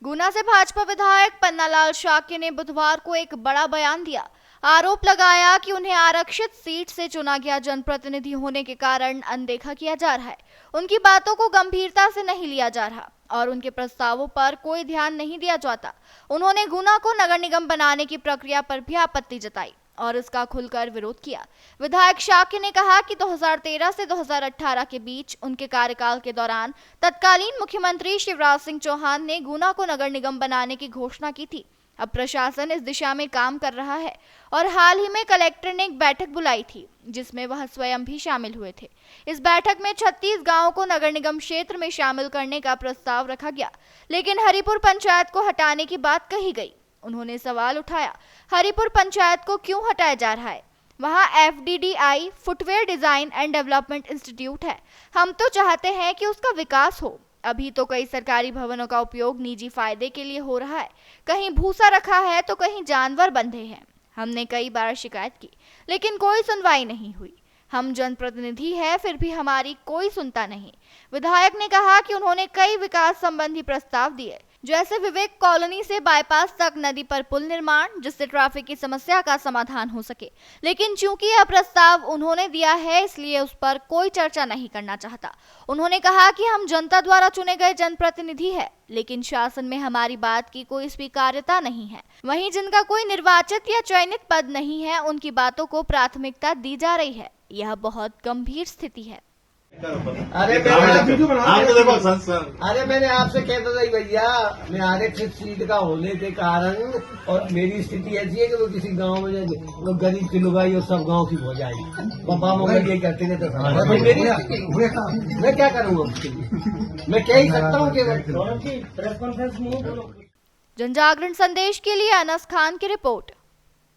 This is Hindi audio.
गुना से भाजपा विधायक पन्नालाल शाक्य ने बुधवार को एक बड़ा बयान दिया। आरोप लगाया कि उन्हें आरक्षित सीट से चुना गया जनप्रतिनिधि होने के कारण अनदेखा किया जा रहा है। उनकी बातों को गंभीरता से नहीं लिया जा रहा और उनके प्रस्तावों पर कोई ध्यान नहीं दिया जाता। उन्होंने गुना को नगर निगम बनाने की प्रक्रिया पर भी आपत्ति जताई और इसका खुलकर विरोध किया। विधायक शाक्य ने कहा कि 2013 से 2018 के बीच उनके कार्यकाल के दौरान तत्कालीन मुख्यमंत्री शिवराज सिंह चौहान ने गुना को नगर निगम बनाने की घोषणा की थी। अब प्रशासन इस दिशा में काम कर रहा है और हाल ही में कलेक्टर ने एक बैठक बुलाई थी जिसमें वह स्वयं भी शामिल हुए थे। इस बैठक में 36 गांवों को नगर निगम क्षेत्र में शामिल करने का प्रस्ताव रखा गया, लेकिन हरिपुर पंचायत को हटाने की बात कही गई। उन्होंने सवाल उठाया, हरिपुर पंचायत को क्यों हटाया जा रहा है? वहां FDDI footwear design and development institute है। हम तो चाहते हैं कि उसका विकास हो। अभी तो कई सरकारी भवनों का उपयोग निजी फायदे के लिए हो रहा है। कहीं भूसा रखा है तो कहीं जानवर बंधे हैं। हमने कई बार शिकायत की, लेकिन कोई सुनवाई नहीं हुई। हम जनप्रतिनिधि हैं, फिर भी हमारी कोई सुनता नहीं। विधायक ने कहा कि उन्होंने कई विकास संबंधी प्रस्ताव दिए, जैसे विवेक कॉलोनी से बाईपास तक नदी पर पुल निर्माण, जिससे ट्रैफिक की समस्या का समाधान हो सके। लेकिन चूंकि यह प्रस्ताव उन्होंने दिया है, इसलिए उस पर कोई चर्चा नहीं करना चाहता। उन्होंने कहा कि हम जनता द्वारा चुने गए जनप्रतिनिधि हैं, लेकिन शासन में हमारी बात की कोई स्वीकार्यता नहीं है। वहीं जिनका कोई निर्वाचित या चयनित पद नहीं है, उनकी बातों को प्राथमिकता दी जा रही है। यह बहुत गंभीर स्थिति है। मैंने आपसे कहता था भैया, मैं आरक्षित सीट का होने के कारण और मेरी स्थिति ऐसी है कि वो किसी गांव में जाएंगे, गरीब की लुगाई और सब गांव की हो जाएगी। पापा मम्मी ये कहते थे तो मेरी स्थिति, मैं क्या करूँगा उसके लिए? मैं कह ही सकता हूँ कि जनजागरण संदेश के लिए अनस खान की रिपोर्ट।